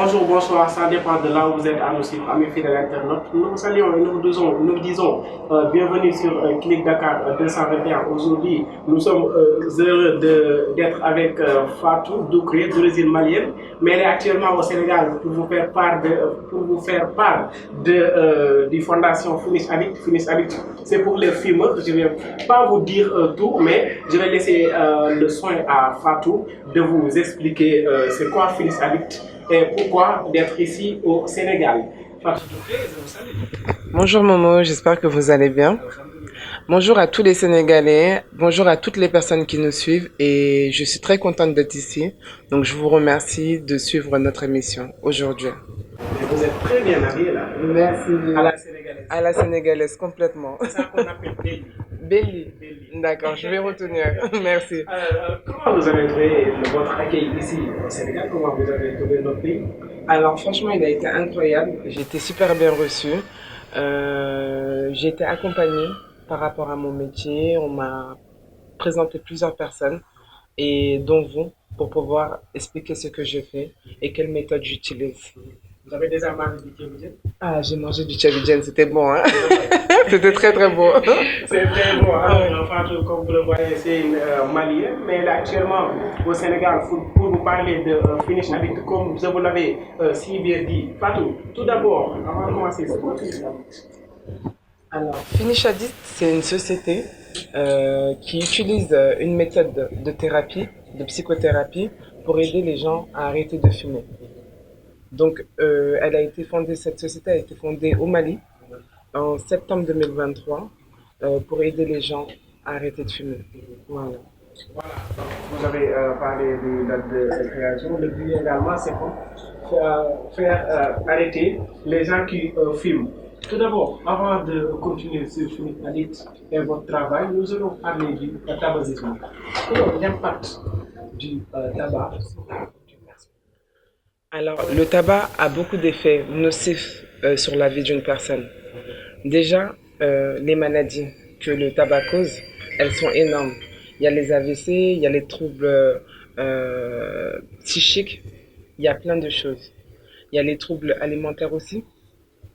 Bonjour, bonsoir, ça dépend de là où vous êtes à nous suivre, amis fidèles internautes. Nous vous saluons et nous vous disons bienvenue sur Click Dakar 221. Aujourd'hui, nous sommes heureux d'être avec Fatou Doukré d'origine malienne, mais elle est actuellement au Sénégal pour vous faire part du fondation Finish Addict. Finish Addict, c'est pour les fumeurs. Je ne vais pas vous dire tout, mais je vais laisser le soin à Fatou de vous expliquer c'est quoi Finish Addict et pourquoi d'être ici au Sénégal. Fatou Doukré, je vous salue. Bonjour Momo, j'espère que vous allez bien. Bonjour à tous les Sénégalais, bonjour à toutes les personnes qui nous suivent et je suis très contente d'être ici. Donc je vous remercie de suivre notre émission aujourd'hui. Et vous êtes très bien habillé là, Merci. à la sénégalaise. À la sénégalaise complètement. C'est ça qu'on appelle Belly. Belly. Belly. D'accord, je vais retenir. Merci. Comment vous avez trouvé votre accueil ici au Sénégal? Comment vous avez trouvé notre pays? Alors franchement, il a été incroyable. J'ai été super bien reçue. J'ai été accompagnée par rapport à mon métier. On m'a présenté plusieurs personnes et dont vous pour pouvoir expliquer ce que je fais et quelle méthode j'utilise. Vous avez déjà mangé du tchébidjen? Ah, j'ai mangé du chabidjen, c'était bon, hein? C'était très très bon. C'est très bon. Ouais. Alors, Fatou, comme vous le voyez, c'est une malienne, mais elle est actuellement au Sénégal pour vous parler de Finish Addict, comme je vous l'avais si bien dit. Fatou, tout d'abord, avant de commencer, c'est quoi Finish Addict? Alors, Finish Addict, c'est une société qui utilise une méthode de thérapie, de psychothérapie, pour aider les gens à arrêter de fumer. Donc, cette société a été fondée au Mali en septembre 2023 pour aider les gens à arrêter de fumer. Voilà. Voilà, donc vous avez parlé de date de cette création. Le but également, c'est pour faire arrêter les gens qui fument. Tout d'abord, avant de continuer sur Finish Addict et votre travail, nous allons parler du tabagisme. Quel est l'impact du tabac sur la vie d'une personne? Alors, le tabac a beaucoup d'effets nocifs sur la vie d'une personne. Déjà, les maladies que le tabac cause, elles sont énormes. Il y a les AVC, il y a les troubles psychiques, il y a plein de choses. Il y a les troubles alimentaires aussi,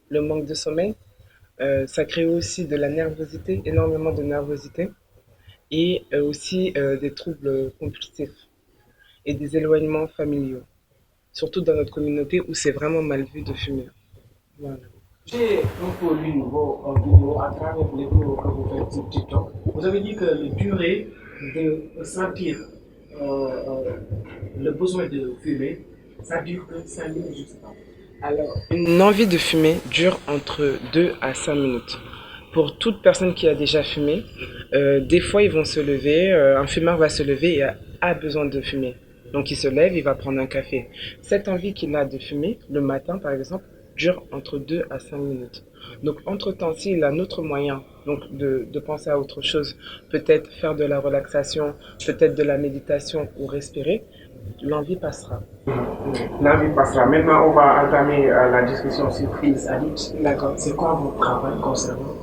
le manque de sommeil. Ça crée aussi de la nervosité, énormément de nervosité, et aussi des troubles compulsifs et des éloignements familiaux, surtout dans notre communauté où c'est vraiment mal vu de fumer. Voilà. J'ai un peu lu vos vidéos à travers les vidéos que vous faites sur TikTok. Vous avez dit que la durée de sentir le besoin de fumer, ça dure que 5 minutes, je ne sais pas. Alors, une envie de fumer dure entre 2 à 5 minutes. Pour toute personne qui a déjà fumé, des fois ils vont se lever, un fumeur va se lever et a besoin de fumer. Donc il se lève, il va prendre un café. Cette envie qu'il a de fumer, le matin par exemple, dure entre 2 à 5 minutes. Donc entre-temps, s'il a un autre moyen donc de penser à autre chose, peut-être faire de la relaxation, peut-être de la méditation ou respirer, l'envie passera. L'envie passera. Maintenant, on va entamer la discussion sur Finish Addict. D'accord. C'est quoi votre travail concernant?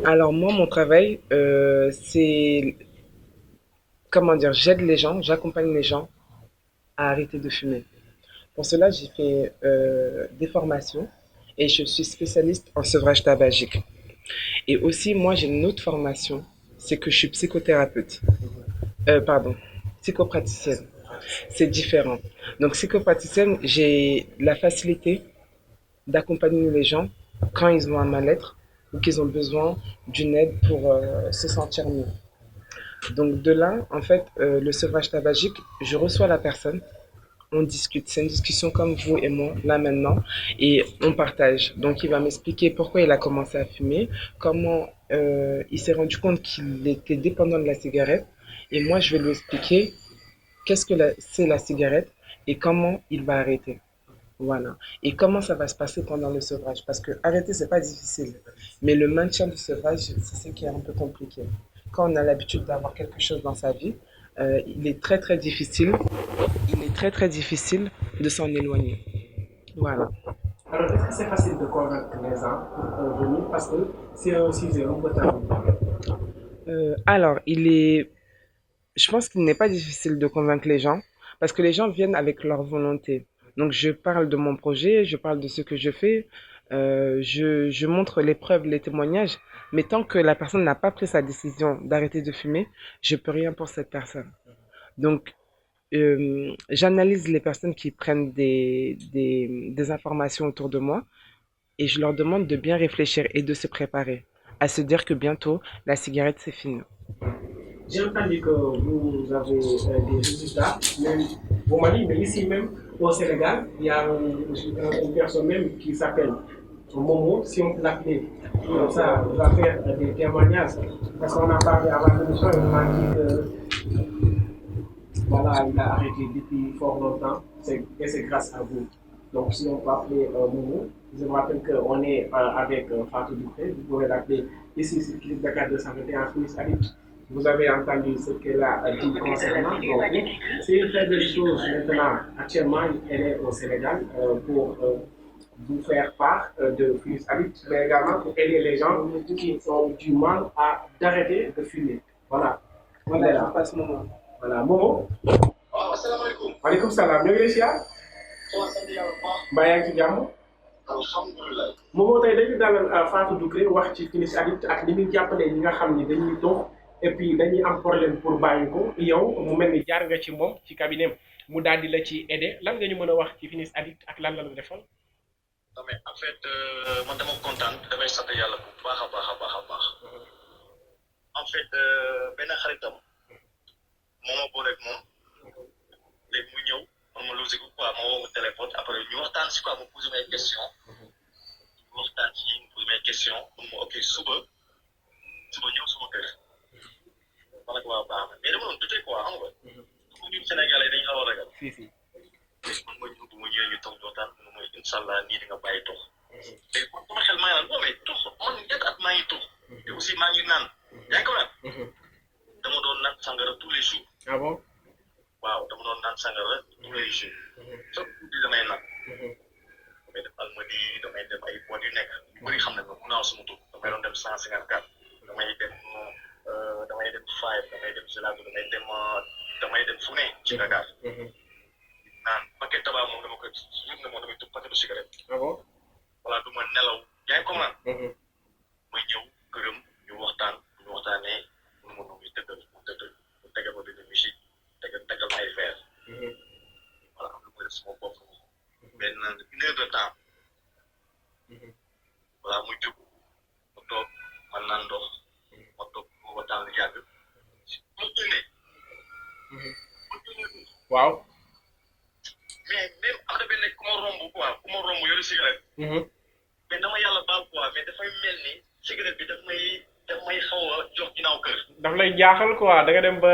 Alors moi, mon travail, c'est, comment dire, j'aide les gens, j'accompagne les gens à arrêter de fumer. Pour cela, j'ai fait des formations et je suis spécialiste en sevrage tabagique. Et aussi, moi, j'ai une autre formation, c'est que je suis psychothérapeute. Pardon, psychopraticienne. C'est différent. Donc, psychopraticienne, j'ai la facilité d'accompagner les gens quand ils ont un mal-être ou qu'ils ont besoin d'une aide pour se sentir mieux. Donc de là, en fait, le sevrage tabagique, je reçois la personne, on discute. C'est une discussion comme vous et moi, là maintenant, et on partage. Donc il va m'expliquer pourquoi il a commencé à fumer, comment il s'est rendu compte qu'il était dépendant de la cigarette, et moi je vais lui expliquer qu'est-ce que c'est la cigarette et comment il va arrêter. Voilà. Et comment ça va se passer pendant le sevrage? Parce que arrêter, c'est pas difficile. Mais le maintien du sevrage, c'est ce qui est un peu compliqué. Quand on a l'habitude d'avoir quelque chose dans sa vie, il est très très difficile. Il est très très difficile de s'en éloigner. Voilà. Alors, est-ce que c'est facile de convaincre les gens pour venir? Parce que c'est un sujet un peu tabou. Alors, je pense qu'il n'est pas difficile de convaincre les gens parce que les gens viennent avec leur volonté. Donc, je parle de mon projet, je parle de ce que je fais, je montre les preuves, les témoignages, mais tant que la personne n'a pas pris sa décision d'arrêter de fumer, je peux rien pour cette personne. Donc, j'analyse les personnes qui prennent des informations autour de moi et je leur demande de bien réfléchir et de se préparer à se dire que bientôt, la cigarette, c'est fini. J'ai entendu que vous avez des résultats, même au Mali, mais ici même au Sénégal, il y a une personne même qui s'appelle Momo, si on peut l'appeler comme ça, il va faire des témoignages. Parce qu'on a parlé avant l'émission, il m'a dit que voilà, il a arrêté depuis fort longtemps, et c'est grâce à vous. Donc, si on peut appeler Momo, je me rappelle qu'on est avec Fatou Dupré, vous pouvez l'appeler ici, c'est Clip Dakar 221 Félix Adit. Vous avez entendu ce qu'elle a dit concernant. Donc, c'est une très belle chose maintenant. Actuellement, elle est au Sénégal pour vous faire part de Félix Adit, mais également pour aider les gens qui ont du mal à d'arrêter de fumer. Voilà. Voilà, je passe Momo. Voilà, Momo. waaw asalaamaaleykum. Maaleykum salaam ñu ngi lay siyaar. waaw sant yàlla bu baax. mbaa yaa ngi ci jàmm. alhamdulilah. Momo tey dañu dalal Fatou Doucouré wax ci Félix Adit ak ni muy jàppalee ñi nga xam ni dañuy dox et puis dañuy am problème pour bàyyi ko yow mu mel ni jaar nga ci moom ci cabinet mu daal di la ci aider lan nga ñu mën a wax ci Félix Adit ak lan la la defal. non mais en fait man dama kontaan damay sant yàlla bu baax a baax a baax a baax. en fait benn xaritam moo ma booleeg moom léegi mu ñëw man ma losé ko quoi ma woo ma téléphone après ñu waxtaan si quoi mu posé mes questions ñu waxtaan ci mu posé mes questions mun ma ok suba ñëw sama kër ma ne ko waaw baax na mais dama doon dute quoi xam nga comme ñun Sénégalais dañu xaw a ragal léegi man ma ñëw bu ma ñëwee ñu toog ñu waxtaan mu mooy incha allah nii di nga bàyyi tox léegi man sama xel maa ngi naan non mais tox man ñetti at maa ngi tox te aussi maa ngi naan yaa ngi ko naan dama doon naan sangara tous les jours. ah bon. waaw dama doon naan sangara tous les jours. chaque guddi damay naan. damay def almadi damay def ay boîte yu nekk yu bëri xam ne mu naaw sama tur damay doon dem 154 damay dem five damay dem Zelago damay dem fu ne ci Dakar. naan paquet tabac moom dama koy journée moom damay tëb paquet de cigarette. ah bon. voilà du ma nelaw yaa ngi comprendre. may ñëw këram ñu waxtaan bu ñu waxtaanee. mu muy tëggal mu tegal ma benn musique tegal ay verre voilà am lu muy def sama bopp benn 1 heure de temps voilà muy jóg ma toog ma naan ndox ma toog ma waxtaan lu yàgg ma tourné waaw. mais même am na benn ku ma romb yore cigarette mais dama yàlla baal quoi mais dafay mel ni cigarette bi daf may xaw a jox ginnaaw kër. daf lay jaaxal quoi da nga dem ba.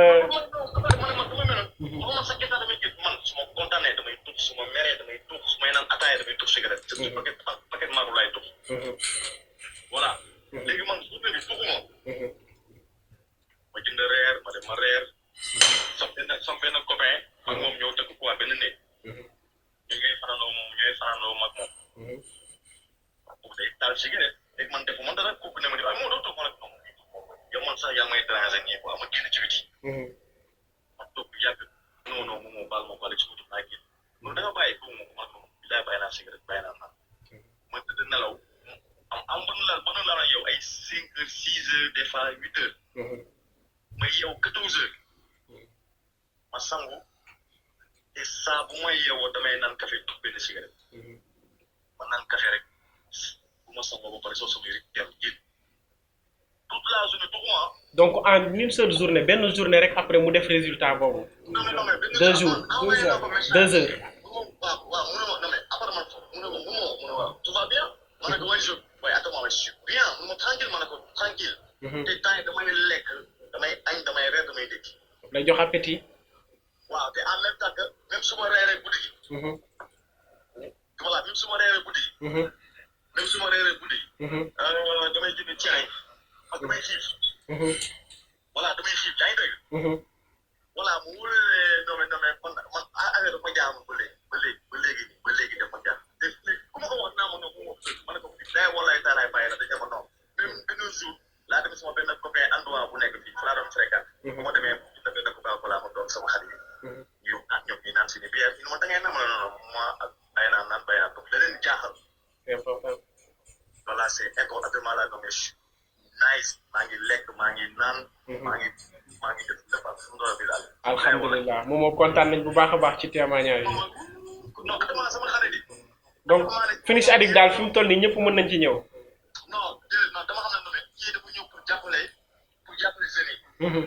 man sax gerte damay gis man su ma kontaanee damay tux su ma meree damay tux su may naan ataaya damay tux cigarette. surtout paquet maaru laay tux. voilà léegi man su bi tuxuma. ma jënd reer ma dem ma reer. sam benn copain ak moom ñëw dëkk quoi benn néeg. ñu ngay fanaanoo mag moom. kooku day taal cigarette. léegi man defu man dara kooku ne ma ni waaye moo doon toog ma ne ko yow man sax yaa may déranger nii quoi ma génn ci biti. ma toog yàgg non moom baal ma ko Alex mu naa génn loolu da nga bàyyi ko moom man moom bilaay bàyyi naa cigarette bàyyi naa naan ma tëdd nelaw am ba nu laa yow ay 5 heures 6 heures des fois 8 heures. ma yeew 14 heures. ma sangu te saa bu may yeewoo damay naan café tux benn cigarette. ma naan café rek. ma sango ba pare soo soobee rek dem génn toute la journée tout mois. donc en une seule journée benn journée rek après mu def résultat boobu. 2 jours 2 heures. waaw mu ne ma non mais apparemment mu ne ma waaw tout va bien. ma ne ko waaye attends je suis bien mu ne ma tranquille ma ne ko tranquille. te temps yi damay lekk damay añ damay reer damay dëkk. lay jox appétit. waaw te en même temps que même su ma reeree guddi gi. voilà même su ma reeree guddi gi. même su ma reeree guddi gi. damay jënd cere ak damay xiif. voilà damay xiif yaa ngi dégg. voilà mu wóoree non mais man affaire dafa jaamu ba léegi dafa jaar te ku ma ko wax naa ma ne ko ma ne ko day walaay taalaay bàyyi la dañ ne ma non même benn jour laa demee sama benn copain endroit bu nekk fii laa doon fréquente. bu ma demee bu benn copain ko laa ma doon sama xarit yi. ñu ñoom ñu naan si ni biir ñu ma da ngay naan ma non ma ak donc leneen jaaxal c'est important. voilà c'est important la donc nice maa ngi lekk maa ngi naan maa ngi def defar suñu bi daal alhamdulilah moom moo kontaan nañ bu baax a baax ci témoignage yi. non Adama sama xarit yi donc Finish Addict daal fi mu toll nii ñëpp mën nañ ci ñëw. non déedéet non dama xam ne kii dafa ñëw pour jàppale jeunes yi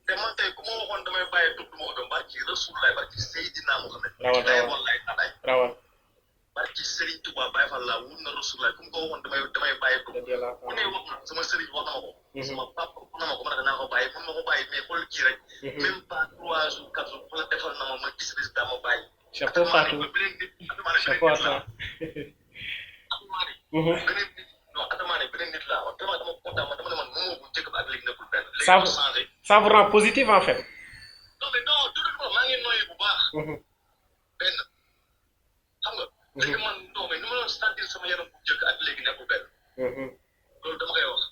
te man tey ku ma waxoon damay bàyyi tur du ma ko gëm barki Rasulullah barki Seydina Muhammad wallahi taalaay rawal barki Serigne Touba Baye Fall laa wut na Rasulullah ku ma ko waxoon damay bàyyi tur ku ne wax na sama Serigne wax na ma ko sama papa wax na ma ko ma ne naa ko bàyyi mun ma ko bàyyi mais xool kii rek même pas 3 jours 4 jours la defal na ma gis résultat ma bàyyi chapeau Fatou chapeau à toi beneen nit laa wax dama kontaan ma dama ne man moom bu njëkk ba ak léegi nekkul benn ça vous rend positif en fait. non mais non tout maa ngi noyyi bu baax benn xam nga léegi man non mais ni ma doon sentir sama yaram bu njëkk ak léegi nekkul benn loolu dama koy wax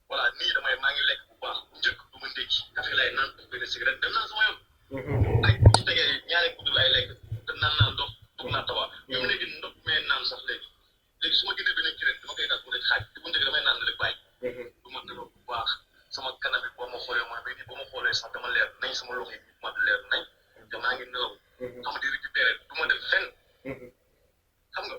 voilà nii maa ngi lekk bu baax bu njëkk du ma ndékki café lay naan benn cigarette dem naa sama yoon ay bu ci tegee ñaari kudd lay lekk te naan naa ndox dugg naa tawa même léegi ndox mee naan sax léegi su ma gënee beneen kireen dama koy naan bu nekk xaaj te bu njëkk damay naan rek bàyyi du ma nelaw bu baax sama kanam bi boo ma xoolee mooy bii nii boo ma xoolee sax dama leer nañ sama loxo yi ma leer nañ te maa ngi nelaw xam nga di récupérer du ma dem fenn xam nga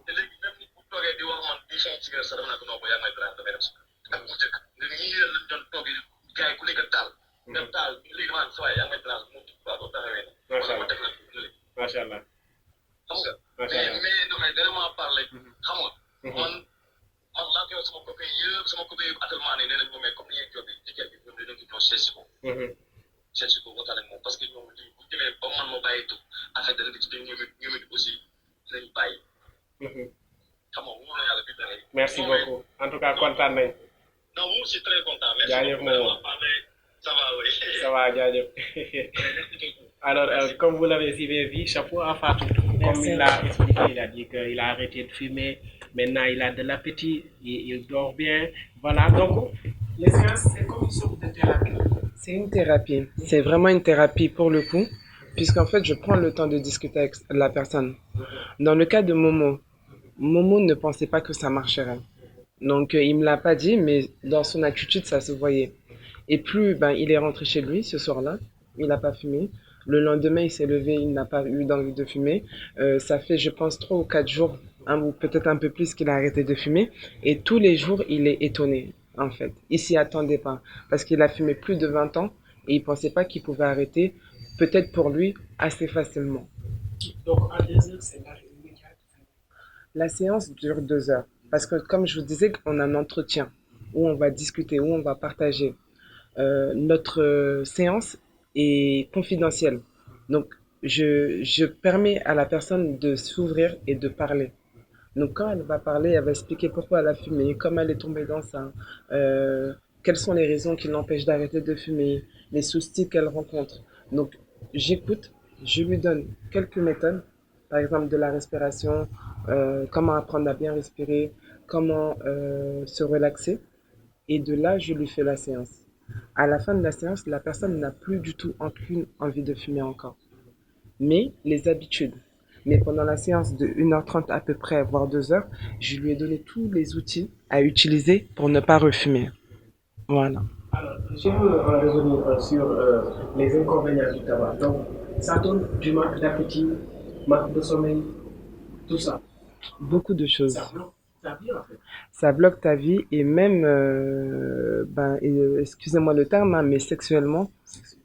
te léegi même nit bu toogee di wax man di fin cigarette sax dama naa ko non ko yaa may dara damay dem si ak bu njëkk nga ñi yéen lañ doon toogee gars yi ku nekk taal nga taal léegi dama sa waay yaa may dara mu waaw doo taxawee wala ma def la macha allah xam nga mais damay vraiment parler xam nga man laa koy wax sama copain yëpp actuellement nee nañ moom mais comme ni ngeen jógee jigéen bi ñoom dañoo ñëw seet si ko waxtaan ak moom parce que ñoom lii bu jëlee ba man ma bàyyi tu affaire dana ci ñoom it aussi dinañ bàyyi xam nga wóor na yàlla bi dara merci beaucoup en tout cas kontaan nañ non moi aussi très content merci jaajëf moom ça va oui ça va jaajëf alors comme vous l'avez si bien vu chapeau à Fatou comme il l'a expliqué il a dit qu'il a arrêté de fumer. Maintenant, il a de l'appétit, il dort bien. Voilà, donc, les séances, c'est comme une sorte de thérapie. C'est une thérapie. C'est vraiment une thérapie pour le coup, puisqu'en fait, je prends le temps de discuter avec la personne. Dans le cas de Momo, Momo ne pensait pas que ça marcherait. Donc, il me l'a pas dit, mais dans son attitude, ça se voyait. Et plus, il est rentré chez lui ce soir-là, il n'a pas fumé. Le lendemain, il s'est levé, il n'a pas eu d'envie de fumer. Ça fait, je pense, 3 ou 4 jours, ou peut-être un peu plus qu'il a arrêté de fumer. Et tous les jours, il est étonné, en fait. Il s'y attendait pas. Parce qu'il a fumé plus de 20 ans et il pensait pas qu'il pouvait arrêter, peut-être pour lui, assez facilement. Donc, en 2 heures, c'est l'arrêt immédiat. La séance dure 2 heures. Parce que, comme je vous disais, on a un entretien où on va discuter, où on va partager. Notre séance est confidentielle. Donc, je permets à la personne de s'ouvrir et de parler. Donc, quand elle va parler, elle va expliquer pourquoi elle a fumé, comment elle est tombée dans ça, quelles sont les raisons qui l'empêchent d'arrêter de fumer, les soucis qu'elle rencontre. Donc, j'écoute, je lui donne quelques méthodes, par exemple de la respiration, comment apprendre à bien respirer, comment se relaxer. Et de là, je lui fais la séance. À la fin de la séance, la personne n'a plus du tout aucune envie de fumer encore. Mais les habitudes. Mais pendant la séance de 1h30 à peu près, voire 2 heures, je lui ai donné tous les outils à utiliser pour ne pas refumer. Voilà. Alors, je veux revenir sur les inconvénients du tabac. Donc, ça donne du manque d'appétit, manque de sommeil, tout ça. Beaucoup de choses. Ça bloque ta vie, en fait. Ça bloque ta vie et même, excusez-moi le terme, mais sexuellement,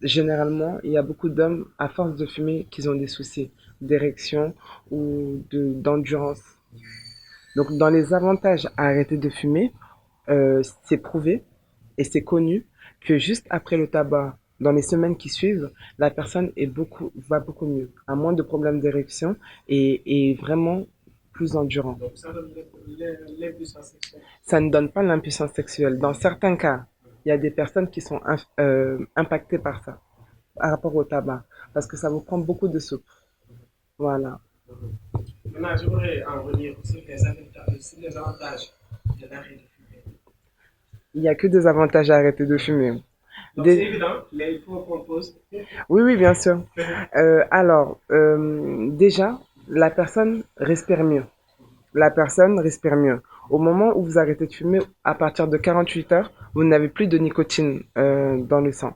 généralement, il y a beaucoup d'hommes, à force de fumer, qui ont des soucis d'érection ou d'endurance. Donc, dans les avantages à arrêter de fumer, c'est prouvé et c'est connu que juste après le tabac, dans les semaines qui suivent, la personne va beaucoup mieux, a moins de problèmes d'érection et vraiment plus endurant. Donc, ça donne l'impuissance sexuelle. Ça ne donne pas l'impuissance sexuelle. Dans certains cas, il y a des personnes qui sont impactées par ça, par rapport au tabac, parce que ça vous prend beaucoup de soupe. Voilà. Maintenant, je voudrais en revenir sur les avantages de l'arrêt de fumer. Il n'y a que des avantages à arrêter de fumer. Donc, c'est évident, il faut qu'on pose. Oui, bien sûr. Alors, déjà, la personne respire mieux. La personne respire mieux. Au moment où vous arrêtez de fumer, à partir de 48 heures, vous n'avez plus de nicotine dans le sang.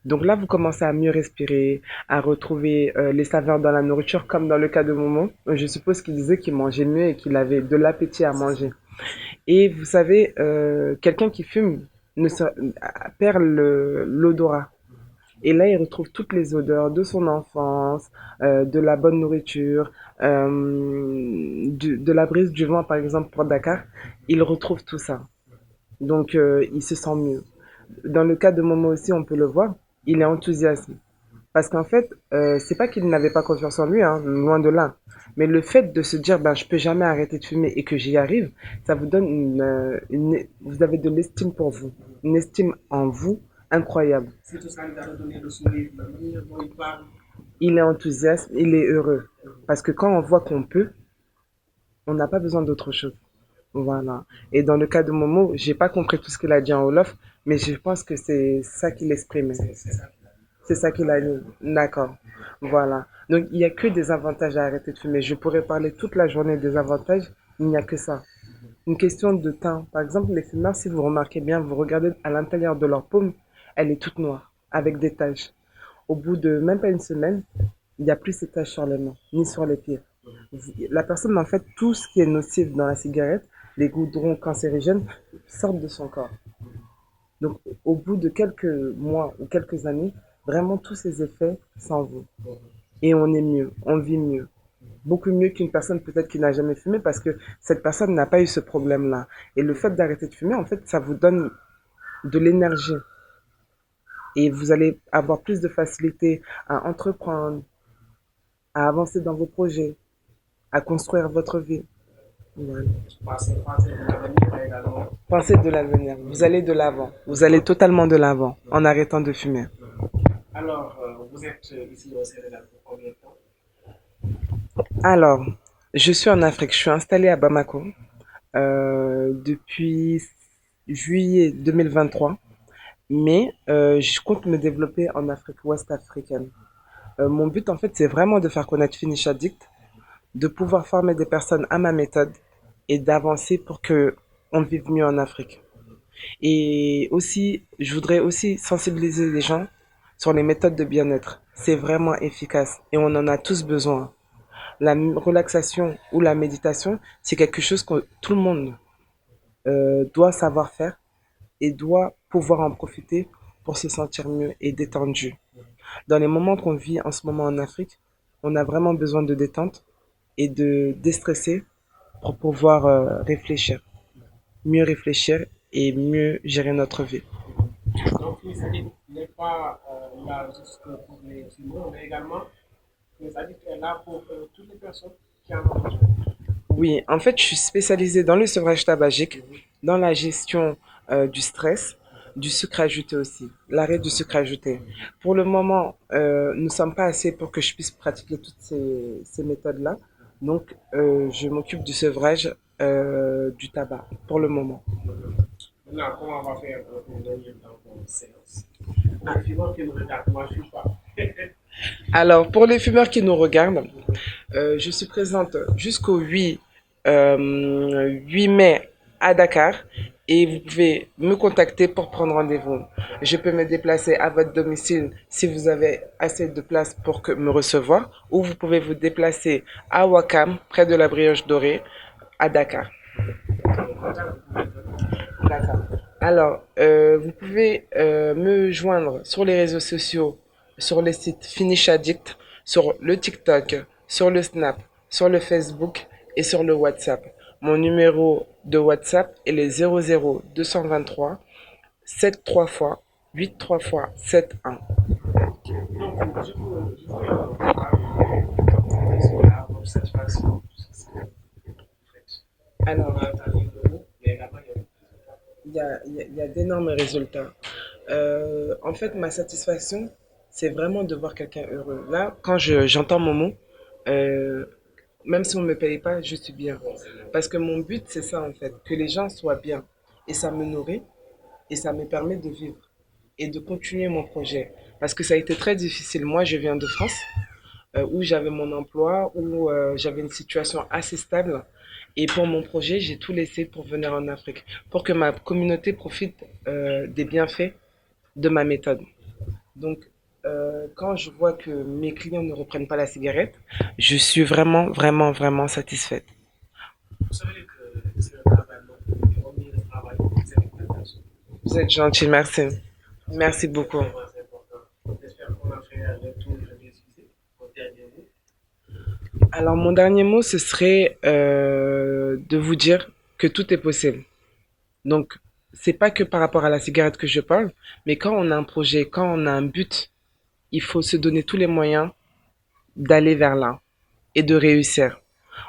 Donc là, vous commencez à mieux respirer, à retrouver les saveurs dans la nourriture, comme dans le cas de Momo. Je suppose qu'il disait qu'il mangeait mieux et qu'il avait de l'appétit à manger. Et vous savez, quelqu'un qui fume ne se- perd l'odorat. Et là, il retrouve toutes les odeurs de son enfance, de la bonne nourriture, de la brise du vent, par exemple, pour Dakar. Il retrouve tout ça. Donc, il se sent mieux. Dans le cas de Momo aussi, on peut le voir, il est enthousiaste. Parce qu'en fait, c'est pas qu'il n'avait pas confiance en lui, hein, loin de là. Mais le fait de se dire, ben, je peux jamais arrêter de fumer et que j'y arrive, ça vous donne vous avez de l'estime pour vous, une estime en vous incroyable. C'est tout ça qui a donné le sourire, la manière dont il parle. Il est enthousiaste, il est heureux. Parce que quand on voit qu'on peut, on n'a pas besoin d'autre chose. Voilà. Et dans le cas de Momo, j'ai pas compris tout ce qu'il a dit en Wolof, mais je pense que c'est ça qu'il exprimait. C'est ça. C'est ça qu'il a dit. D'accord. Voilà. Donc, il n'y a que des avantages à arrêter de fumer. Je pourrais parler toute la journée des avantages, il n'y a que ça. Une question de teint. Par exemple, les fumeurs, si vous remarquez bien, vous regardez à l'intérieur de leur paume, elle est toute noire, avec des taches. Au bout de même pas une semaine, il n'y a plus ces taches sur les mains, ni sur les pieds. La personne, en fait, tout ce qui est nocif dans la cigarette, les goudrons cancérigènes, sortent de son corps. Donc, au bout de quelques mois ou quelques années, vraiment tous ces effets s'en vont. Et on est mieux, on vit mieux. Beaucoup mieux qu'une personne peut-être qui n'a jamais fumé parce que cette personne n'a pas eu ce problème-là. Et le fait d'arrêter de fumer, en fait, ça vous donne de l'énergie. Et vous allez avoir plus de facilité à entreprendre, à avancer dans vos projets, à construire votre vie. Voilà. Passer de l'avenir également. Pensez de l'avenir. Vous allez de l'avant. Vous allez totalement de l'avant en arrêtant de fumer. Alors, vous êtes ici au Sénégal pour combien de temps? Alors, je suis en Afrique. Je suis installée à Bamako depuis juillet 2023. Mais je compte me développer en Afrique ouest africaine. Mon but, en fait, c'est vraiment de faire connaître Finish Addict, de pouvoir former des personnes à ma méthode et d'avancer pour que on vive mieux en Afrique. Et aussi, je voudrais aussi sensibiliser les gens sur les méthodes de bien-être. C'est vraiment efficace et on en a tous besoin. La relaxation ou la méditation, c'est quelque chose que tout le monde doit savoir faire et doit pouvoir en profiter pour se sentir mieux et détendu. Dans les moments qu'on vit en ce moment en Afrique, on a vraiment besoin de détente et de déstresser pour pouvoir mieux réfléchir et mieux gérer notre vie. Donc, l'initiative n'est pas là juste pour les fumeurs, mais également, l'initiative est là pour toutes les personnes qui en ont besoin. Oui, en fait, je suis spécialisée dans le sevrage tabagique, dans la gestion du stress, du sucre ajouté aussi, l'arrêt du sucre ajouté. Pour le moment, nous ne sommes pas assez pour que je puisse pratiquer toutes ces méthodes-là. Donc, je m'occupe du sevrage du tabac pour le moment. Maintenant, comment on va faire une dernière temps pour une séance? Pour les fumeurs qui nous regardent, moi je ne suis pas. Alors, pour les fumeurs qui nous regardent, je suis présente jusqu'au 8 mai à Dakar et vous pouvez me contacter pour prendre rendez-vous. Je peux me déplacer à votre domicile si vous avez assez de place pour me recevoir ou vous pouvez vous déplacer à Wakam, près de la Brioche Dorée, à Dakar. D'accord. Alors, vous pouvez me joindre sur les réseaux sociaux, sur le site Finish Addict, sur le TikTok, sur le Snap, sur le Facebook et sur le WhatsApp. Mon numéro de WhatsApp est le 00 223 73 fois 83 fois 71. Donc, je voulais parler de votre satisfaction. Alors, On a entendu le mot, mais également, il y a d'énormes résultats. En fait, ma satisfaction, c'est vraiment de voir quelqu'un heureux. Là, quand j'entends mon mot, euh, même si on ne me paye pas, je suis bien. Parce que mon but, c'est ça en fait, que les gens soient bien. Et ça me nourrit et ça me permet de vivre et de continuer mon projet. Parce que ça a été très difficile. Moi, je viens de France. où j'avais mon emploi, où j'avais une situation assez stable. Et pour mon projet, j'ai tout laissé pour venir en Afrique, pour que ma communauté profite des bienfaits de ma méthode. Donc, quand je vois que mes clients ne reprennent pas la cigarette, je suis vraiment, vraiment, vraiment satisfaite. Vous savez que c'est un travail long, et on est le travail, c'est l'exploitation. Vous êtes gentil, merci. Merci C'est beaucoup. vraiment important. J'espère qu'on a fait le tour des sujets. Au dernier mot. Alors, mon dernier mot, ce serait de vous dire que tout est possible. Donc, c'est pas que par rapport à la cigarette que je parle, mais quand on a un projet, quand on a un but, il faut se donner tous les moyens d'aller vers là et de réussir.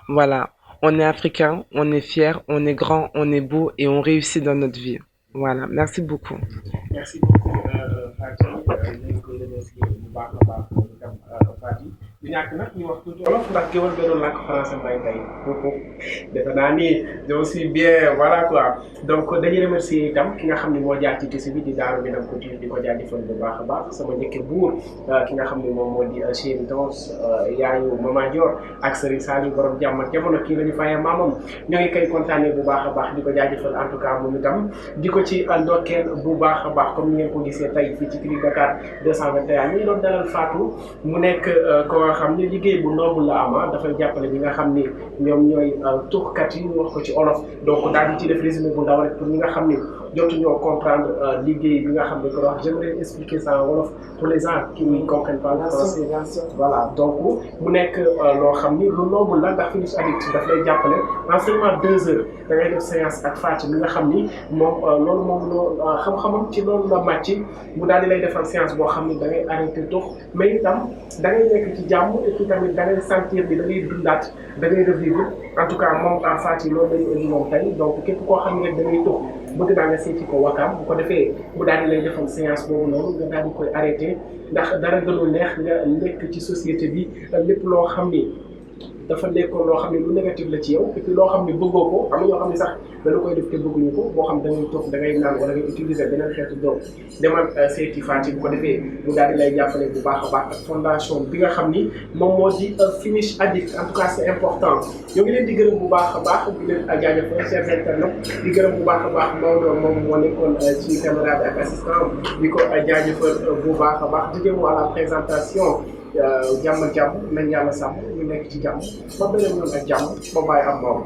Voilà. On est africain, on est fier, on est grand, on est beau et on réussit dans notre vie. Voilà. Merci beaucoup. Merci beaucoup Fatou ñu ngi koy remercier bu baax a baax moom itam Fatou du ñàkk nag ñu wax tuuti wolof ndax géwal nga doon làkk français mbay tey defe naa ni aussi bien voilà quoi donc dañuy remercier itam ki nga xam ne moo jaar ci tisi bi di Daaru Minam Couture di ko jaajëfal bu baax a baax sama njëkke buur ki nga xam ne moom moo di Chéri Dons yaayu Mama Dior ak Serigne Saliou borom jàmm ak jamono kii la ñu fayee maamam ñoo ngi koy kontaanee bu baax a baax di ko jaajëfal en tout cas moom itam di ko ci ndokkeel bu baax a baax comme ni ngeen ko gisee tey fii ci Click Dakar 221 ñu doon dalal Fatou mu nekk ko nga xam ne liggéey bu noble la ama dafay jàppale ñi nga xam ni ñoom ñooy tuxkat yi ñu wax ko ci olof donc daal di ci def résumé bu ndaw rek pour ñi nga xam ni jotuñoo comprendre liggéey bi nga xam ne ko wax j'aimerais expliquer ça en wolof pour les gens qui ne comprennent pas le français voilà donc mu nekk loo xam ni lu noble la ndax Finish Addict daf lay jàppale en seulement 2 heures da ngay def séance ak Fatou mi nga xam ni moom loolu moom loo xam-xamam ci loolu la màcc mu daal di lay defal séance boo xam ni da ngay arrêté tux mais itam da ngay nekk ci jàmm et puis tamit da ngay sentir bi da ngay dundaat da ngay revivre en tout cas moom en Fatou loolu lañu indi moom tey donc képp koo xam ne da ngay tux bëgg naa nga seeti ko Wakaam bu ko defee mu daal di lay defal séance boobu noonu nga daal di koy arrêté ndax dara gënul neex nga nekk ci société bi lépp loo xam ni dafa nekkoon loo xam ne lu négatif la ci yow et puis loo xam ne bëggoo ko am na ñoo xam ne sax dañu koy def te bëgguñu ko boo xam da ngay toog da ngay naan wala ngay utiliser beneen xeetu doom demal seeti Fatou bu ko defee mu daal di lay jàppale bu baax a baax ak fondation bi nga xam ni moom moo di Finish Addict en tout cas c'est important ñoo ngi leen di gërëm bu baax a baax di leen jaajëfal chers internautes di gërëm bu baax a baax Maodo moom moo nekkoon ci caméra bi ak assistant di ko jaajëfal bu baax a baax di jëm à la présentation jàmm nañ yàlla sàmm ñu nekk ci jàmm ba beneen yoon ak jàmm ba bàyyi am moom